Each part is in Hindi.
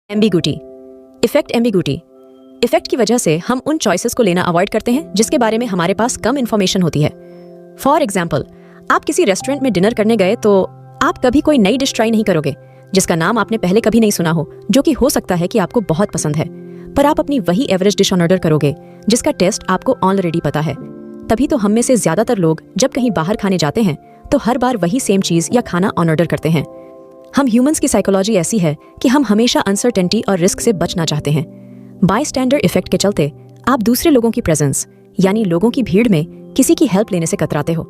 एम्बिगुइटी। Effect ambiguity. इफेक्ट की वजह से हम उन चॉइसेस को लेना अवॉइड करते हैं जिसके बारे में हमारे पास कम इन्फॉर्मेशन होती है। फॉर एग्जाम्पल, आप किसी रेस्टोरेंट में डिनर करने गए तो आप कभी कोई नई डिश ट्राई नहीं करोगे जिसका नाम आपने पहले कभी नहीं सुना हो, जो कि हो सकता है कि आपको बहुत पसंद है, पर आप अपनी वही एवरेज डिश ऑर्डर करोगे जिसका टेस्ट आपको ऑलरेडी पता है। तभी तो हम में से ज्यादातर लोग जब कहीं बाहर खाने जाते हैं तो हर बार वही सेम चीज या खाना ऑर्डर करते हैं। हम ह्यूमंस की साइकोलॉजी ऐसी है कि हम हमेशा अनसर्टेनिटी और रिस्क से बचना चाहते हैं। बायस्टैंडर इफेक्ट के चलते आप दूसरे लोगों की प्रेजेंस यानी लोगों की भीड़ में किसी की हेल्प लेने से कतराते हो।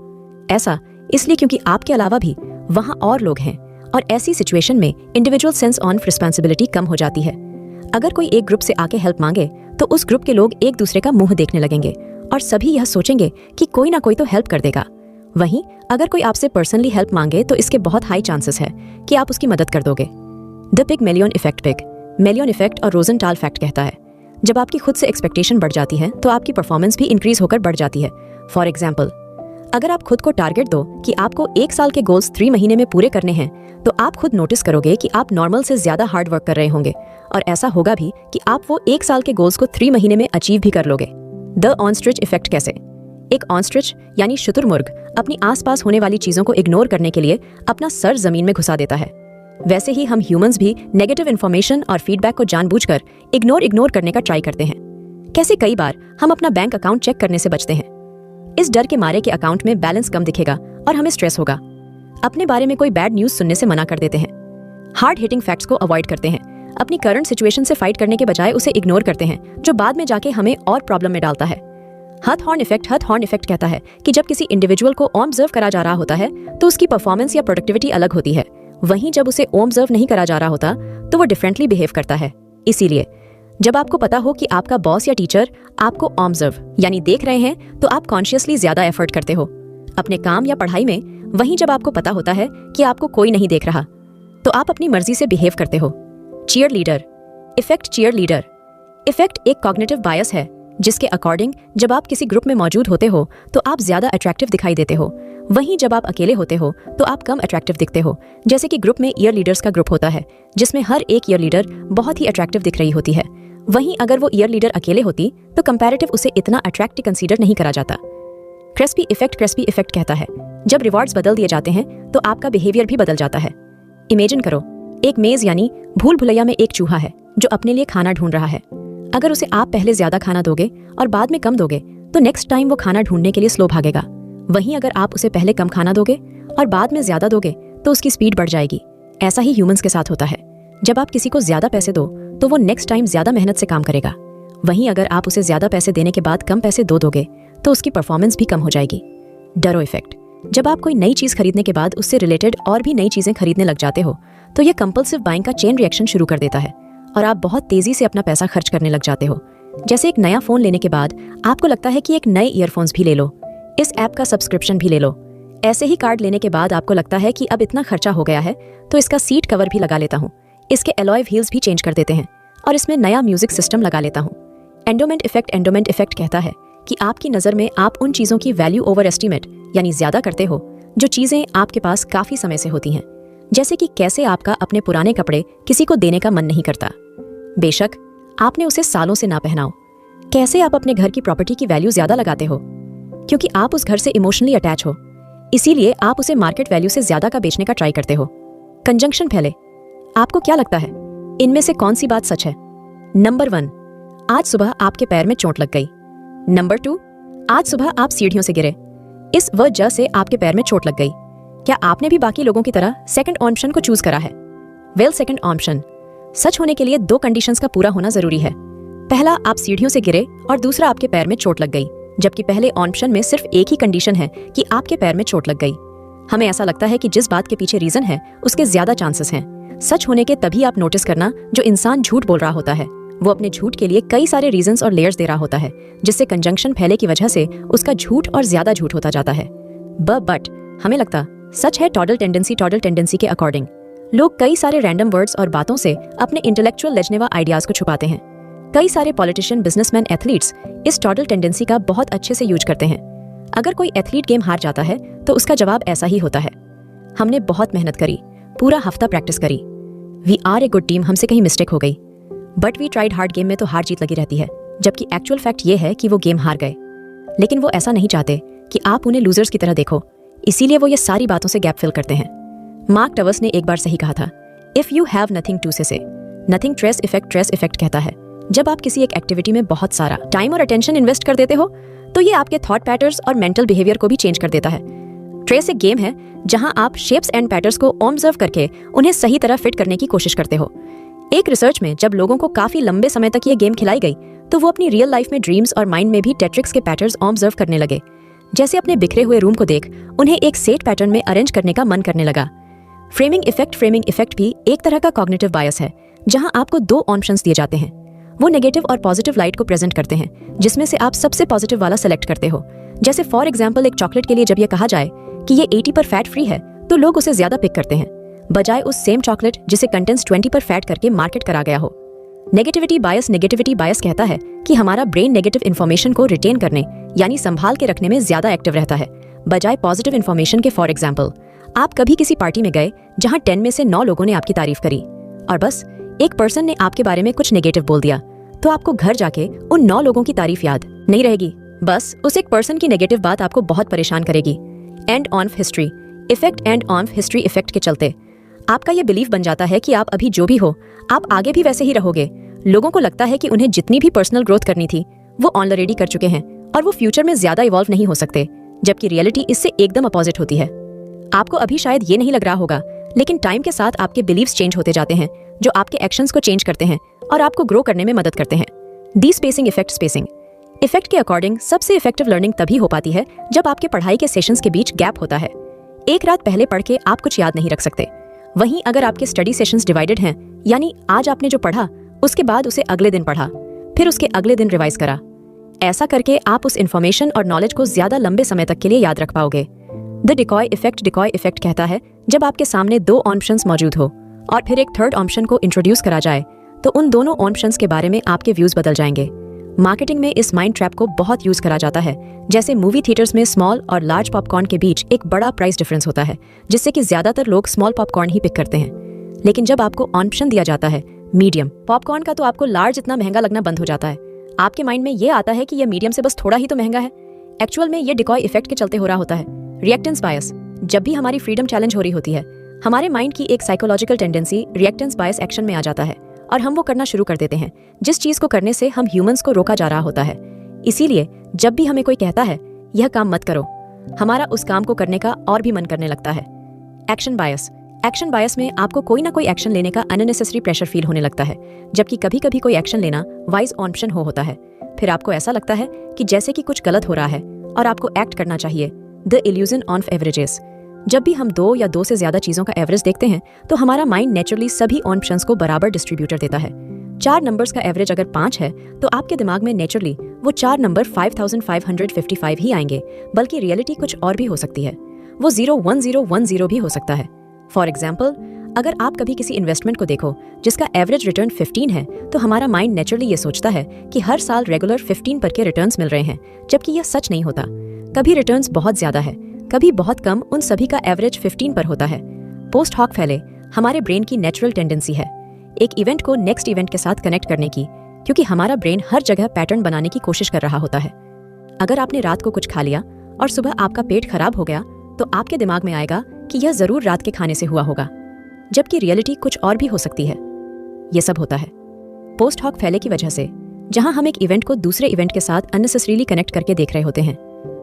ऐसा इसलिए क्योंकि आपके अलावा भी वहां और लोग हैं और ऐसी सिचुएशन में इंडिविजुअल सेंस ऑफ रिस्पॉन्सिबिलिटी कम हो जाती है। अगर कोई एक ग्रुप से आके हेल्प मांगे तो उस ग्रुप के लोग एक दूसरे का मुंह देखने लगेंगे और सभी यह सोचेंगे कि कोई ना कोई तो हेल्प कर देगा। वहीं अगर कोई आपसे पर्सनली हेल्प मांगे तो इसके बहुत हाई चांसेस है कि आप उसकी मदद कर दोगे। The Pygmalion effect. Pygmalion effect और रोजेंटाल फैक्ट कहता है, जब आपकी खुद से एक्सपेक्टेशन बढ़ जाती है तो आपकी परफॉर्मेंस भी इंक्रीज होकर बढ़ जाती है। फॉर एग्जाम्पल, अगर आप खुद को टारगेट दो कि आपको 1 साल के गोल्स 3 महीने में पूरे करने हैं तो आप खुद नोटिस करोगे कि आप नॉर्मल से ज्यादा हार्ड वर्क कर रहे होंगे और ऐसा होगा भी कि आप वो 1 साल के गोल्स को 3 महीने में अचीव भी कर लोगे। The ostrich effect. कैसे? एक ऑनस्ट्रिच यानी शुतुरमुर्ग अपनी आसपास होने वाली चीजों को इग्नोर करने के लिए अपना सर जमीन में घुसा देता है, वैसे ही हम ह्यूमंस भी नेगेटिव इन्फॉर्मेशन और फीडबैक को जानबूझकर इग्नोर करने का ट्राई करते हैं। कैसे कई बार हम अपना बैंक अकाउंट चेक करने से बचते हैं, इस डर के मारे कि अकाउंट में बैलेंस कम दिखेगा और हमें स्ट्रेस होगा। अपने बारे में कोई बैड न्यूज सुनने से मना कर देते हैं। हार्ड हिटिंग फैक्ट्स को अवॉइड करते हैं। अपनी करंट सिचुएशन से फाइट करने के बजाय उसे इग्नोर करते हैं, जो बाद में जाके हमें और प्रॉब्लम में डालता है। हॉर्न इफेक्ट कहता है कि जब किसी इंडिविजुअल को ऑब्जर्व करा जा रहा होता है तो उसकी परफॉर्मेंस या प्रोडक्टिविटी अलग होती है, वहीं जब उसे ऑब्जर्व नहीं करा जा रहा होता तो वो डिफरेंटली बिहेव करता है। इसीलिए जब आपको पता हो कि आपका बॉस या टीचर आपको ऑब्जर्व यानी देख रहे हैं तो आप कॉन्शियसली ज्यादा एफर्ट करते हो अपने काम या पढ़ाई में। वहीं जब आपको पता होता है कि आपको कोई नहीं देख रहा तो आप अपनी मर्जी से बिहेव करते हो। Cheerleader effect. Cheerleader effect एक कॉग्निटिव बायस है जिसके अकॉर्डिंग जब आप किसी ग्रुप में मौजूद होते हो तो आप ज्यादा अट्रैक्टिव दिखाई देते हो, वहीं जब आप अकेले होते हो तो आप कम अट्रैक्टिव दिखते हो। जैसे कि ग्रुप में ईयर लीडर्स का ग्रुप होता है जिसमें हर एक ईयर लीडर बहुत ही अट्रैक्टिव दिख रही होती है, वहीं अगर वो ईयर लीडर अकेले होती तो कंपैरेटिव उसे इतना अट्रैक्टिव कंसीडर नहीं करा जाता। क्रिस्पी इफेक्ट कहता है, जब रिवॉर्ड्स बदल दिए जाते हैं तो आपका बिहेवियर भी बदल जाता है। इमेजिन करो, एक मेज यानी भूल भुलैया में एक चूहा है जो अपने लिए खाना ढूंढ रहा है। अगर उसे आप पहले ज्यादा खाना दोगे और बाद में कम दोगे तो नेक्स्ट टाइम वो खाना ढूंढने के लिए स्लो भागेगा। वहीं अगर आप उसे पहले कम खाना दोगे और बाद में ज्यादा दोगे तो उसकी स्पीड बढ़ जाएगी। ऐसा ही ह्यूमंस के साथ होता है, जब आप किसी को ज्यादा पैसे दो तो वो नेक्स्ट टाइम ज्यादा मेहनत से काम करेगा, वहीं अगर आप उसे ज्यादा पैसे देने के बाद कम पैसे दोगे तो उसकी परफॉर्मेंस भी कम हो जाएगी। डरो इफेक्ट। जब आप कोई नई चीज खरीदने के बाद उससे रिलेटेड और भी नई चीजें खरीदने लग जाते हो तो यह कंपल्सिव बाइंग का चेन रिएक्शन शुरू कर देता है और आप बहुत तेजी से अपना पैसा खर्च करने लग जाते हो। जैसे एक नया फोन लेने के बाद आपको लगता है कि एक नए ईयरफोन्स भी ले लो, इस ऐप का सब्सक्रिप्शन भी ले लो। ऐसे ही कार्ड लेने के बाद आपको लगता है कि अब इतना खर्चा हो गया है तो इसका सीट कवर भी लगा लेता हूँ, इसके एलॉय व्हील्स भी चेंज कर देते हैं और इसमें नया म्यूजिक सिस्टम लगा लेता हूँ। एंडोमेंट इफेक्ट कहता है कि आपकी नजर में आप उन चीजों की वैल्यू ओवर एस्टिमेट यानी ज्यादा करते हो जो चीजें आपके पास काफी समय से होती हैं। जैसे कि कैसे आपका अपने पुराने कपड़े किसी को देने का मन नहीं करता, बेशक आपने उसे सालों से ना पहनाओ। कैसे आप अपने घर की प्रॉपर्टी की वैल्यू ज्यादा लगाते हो क्योंकि आप उस घर से इमोशनली अटैच हो, इसीलिए आप उसे मार्केट वैल्यू से ज्यादा का बेचने का ट्राई करते हो। कंजंक्शन फैले। आपको क्या लगता है इनमें से कौन सी बात सच है? नंबर 1, आज सुबह आपके पैर में चोट लग गई। नंबर 2, आज सुबह आप सीढ़ियों से गिरे, इस वजह से आपके पैर में चोट लग गई। क्या आपने भी बाकी लोगों की तरह सेकंड ऑप्शन को चूज करा है? वेल, सेकंड ऑप्शन सच होने के लिए 2 कंडीशंस का पूरा होना जरूरी है। पहला, आप सीढ़ियों से गिरे और दूसरा, आपके पैर में चोट लग गई, जबकि पहले ऑप्शन में सिर्फ एक ही कंडीशन है कि आपके पैर में चोट लग गई। हमें ऐसा लगता है कि जिस बात के पीछे रीजन है उसके ज्यादा चांसेस हैं सच होने के। तभी आप नोटिस करना, जो इंसान झूठ बोल रहा होता है वो अपने झूठ के लिए कई सारे रीजंस और लेयर्स दे रहा होता है, जिससे कंजंक्शन फैले की वजह से उसका झूठ और ज्यादा झूठ होता जाता है। बट हमें लगता सच है टॉडल टेंडेंसी के अकॉर्डिंग लोग कई सारे रैंडम वर्ड्स और बातों से अपने इंटेलेक्चुअल लेजनेवा आइडियाज को छुपाते हैं। कई सारे पॉलिटिशियन, बिजनेसमैन, एथलीट्स इस टॉडल टेंडेंसी का बहुत अच्छे से यूज करते हैं। अगर कोई एथलीट गेम हार जाता है तो उसका जवाब ऐसा ही होता है, हमने बहुत मेहनत करी, पूरा हफ्ता प्रैक्टिस करी, we are a good team, हमसे कहीं मिस्टेक हो गई। But we tried hard game में तो हार जीत लगी रहती है, जबकि एक्चुअल फैक्ट ये है कि वो गेम हार गए। लेकिन वो ऐसा नहीं चाहते कि आप उन्हें लूजर्स की तरह देखो, इसीलिए वो ये सारी बातों से गैप फिल करते हैं। मार्क टवर्स ने एक बार सही कहा था, if you have nothing to say nothing trace effect कहता है। जब आप किसी एक एक्टिविटी में बहुत सारा टाइम और अटेंशन इन्वेस्ट कर देते हो तो ये आपके थॉट पैटर्न्स और मेंटल बिहेवियर को भी चेंज कर देता है। ट्रेस एक गेम है जहां आप शेप्स एंड पैटर्न्स को ऑब्जर्व करके उन्हें सही तरह फिट करने की कोशिश करते हो। एक रिसर्च में जब लोगों को काफी लंबे समय तक ये गेम खिलाई गई तो वो अपनी रियल लाइफ में ड्रीम्स और माइंड में भी टेट्रिक्स के पैटर्न्स ऑब्जर्व करने लगे। जैसे अपने बिखरे हुए रूम को देख उन्हें एक सेट पैटर्न में अरेंज करने का मन करने लगा। फ्रेमिंग इफेक्ट भी एक तरह का कॉग्निटिव बायस है, जहां आपको दो ऑप्शंस दिए जाते हैं। वो नेगेटिव और पॉजिटिव लाइट को प्रेजेंट करते हैं, जिसमें से आप सबसे पॉजिटिव वाला सेलेक्ट करते हो। जैसे फॉर एग्जाम्पल एक चॉकलेट के लिए जब ये कहा जाए कि ये 80 पर फैट फ्री है तो लोग उसे ज्यादा पिक करते हैं, बजाय उस सेम चॉकलेट जिसे कंटेंट्स 20 पर फैट करके मार्केट करा गया हो। नेगेटिविटी बायस कहता है कि हमारा ब्रेन नेगेटिव इन्फॉर्मेशन को रिटेन करने यानी संभाल के रखने में ज्यादा एक्टिव रहता है, बजाय पॉजिटिव इन्फॉर्मेशन के। फॉर एग्जाम्पल, आप कभी किसी पार्टी में गए जहां 10 में से 9 लोगों ने आपकी तारीफ करी और बस एक पर्सन ने आपके बारे में कुछ नेगेटिव बोल दिया, तो आपको घर जाके उन 9 लोगों की तारीफ याद नहीं रहेगी, बस उस एक पर्सन की नेगेटिव बात आपको बहुत परेशान करेगी। एंड ऑन हिस्ट्री इफेक्ट के चलते आपका ये बिलीफ बन जाता है कि आप अभी जो भी हो आप आगे भी वैसे ही रहोगे। लोगों को लगता है कि उन्हें जितनी भी पर्सनल ग्रोथ करनी थी वो ऑलरेडी कर चुके हैं और वो फ्यूचर में ज्यादा इवॉल्व नहीं हो सकते, जबकि रियलिटी इससे एकदम अपोजिट होती है। आपको अभी शायद ये नहीं लग रहा होगा, लेकिन टाइम के साथ आपके बिलीव्स चेंज होते जाते हैं, जो आपके एक्शंस को चेंज करते हैं और आपको ग्रो करने में मदद करते हैं। दी स्पेसिंग इफेक्ट के अकॉर्डिंग सबसे इफेक्टिव लर्निंग तभी हो पाती है जब आपके पढ़ाई के सेशंस के बीच गैप होता है। एक रात पहले पढ़ के आप कुछ याद नहीं रख सकते, वहीं अगर आपके स्टडी सेशंस डिवाइडेड हैं, यानी आज आपने जो पढ़ा उसके बाद उसे अगले दिन पढ़ा, फिर उसके अगले दिन रिवाइज करा, ऐसा करके आप उस इन्फॉर्मेशन और नॉलेज को ज्यादा लंबे समय तक के लिए याद रख पाओगे। द डिकॉय इफेक्ट कहता है जब आपके सामने 2 ऑप्शंस मौजूद हो और फिर एक थर्ड ऑप्शन को इंट्रोड्यूस करा जाए तो उन दोनों ऑप्शंस के बारे में आपके व्यूज बदल जाएंगे। मार्केटिंग में इस माइंड ट्रैप को बहुत यूज करा जाता है। जैसे मूवी थिएटर्स में स्मॉल और लार्ज पॉपकॉर्न के बीच एक बड़ा प्राइस डिफरेंस होता है, जिससे कि ज्यादातर लोग स्मॉल पॉपकॉर्न ही पिक करते हैं। लेकिन जब आपको ऑप्शन दिया जाता है मीडियम पॉपकॉर्न का, तो आपको लार्ज इतना महंगा लगना बंद हो जाता है। आपके माइंड में ये आता है कि ये मीडियम से बस थोड़ा ही तो महंगा है। एक्चुअल में ये डिकॉय इफेक्ट के चलते हो रहा होता है। रिएक्टेंस बायस, जब भी हमारी फ्रीडम चैलेंज हो रही होती है, हमारे माइंड की एक साइकोलॉजिकल टेंडेंसी रिएक्टेंस बायस एक्शन में आ जाता है और हम वो करना शुरू कर देते हैं जिस चीज को करने से हम ह्यूमंस को रोका जा रहा होता है। इसीलिए जब भी हमें कोई कहता है यह काम मत करो, हमारा उस काम को करने का और भी मन करने लगता है। एक्शन बायस में आपको कोई ना कोई एक्शन लेने का अननेसेसरी प्रेशर फील होने लगता है, जबकि कभी कभी कोई एक्शन लेना वाइज ऑप्शन होता है। फिर आपको ऐसा लगता है कि जैसे कि कुछ गलत हो रहा है और आपको एक्ट करना चाहिए। द इल्यूजन ऑफ एवरेजेस, जब भी हम 2 या 2 से ज्यादा चीजों का एवरेज देखते हैं तो हमारा माइंड नेचुरली सभी ऑप्शंस को बराबर डिस्ट्रीब्यूटर देता है। 4 नंबर्स का एवरेज अगर 5 है तो आपके दिमाग में नेचुरली वो 4 नंबर 5555 ही आएंगे, बल्कि रियलिटी कुछ और भी हो सकती है। वो 01010 भी हो सकता है। फॉर एग्जाम्पल, अगर आप कभी किसी इन्वेस्टमेंट को देखो जिसका एवरेज रिटर्न 15 है तो हमारा माइंड नेचुरली ये सोचता है कि हर साल रेगुलर 15 पर के रिटर्न्स मिल रहे हैं, जबकि यह सच नहीं होता। कभी रिटर्न्स बहुत ज्यादा है, कभी बहुत कम, उन सभी का एवरेज 15 पर होता है। पोस्ट हॉक फैले हमारे ब्रेन की नेचुरल टेंडेंसी है एक इवेंट को नेक्स्ट इवेंट के साथ कनेक्ट करने की, क्योंकि हमारा ब्रेन हर जगह पैटर्न बनाने की कोशिश कर रहा होता है। अगर आपने रात को कुछ खा लिया और सुबह आपका पेट खराब हो गया तो आपके दिमाग में आएगा कि यह जरूर रात के खाने से हुआ होगा, जबकि रियलिटी कुछ और भी हो सकती है। यह सब होता है पोस्ट हॉक फैले की वजह से, जहां हम एक इवेंट को दूसरे इवेंट के साथ अननेसेसरीली कनेक्ट करके देख रहे होते हैं।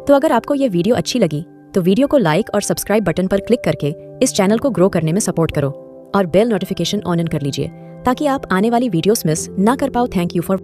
तो अगर आपको यह वीडियो अच्छी लगी तो वीडियो को लाइक और सब्सक्राइब बटन पर क्लिक करके इस चैनल को ग्रो करने में सपोर्ट करो और बेल नोटिफिकेशन ऑन कर लीजिए ताकि आप आने वाली वीडियोस मिस ना कर पाओ। Thank you for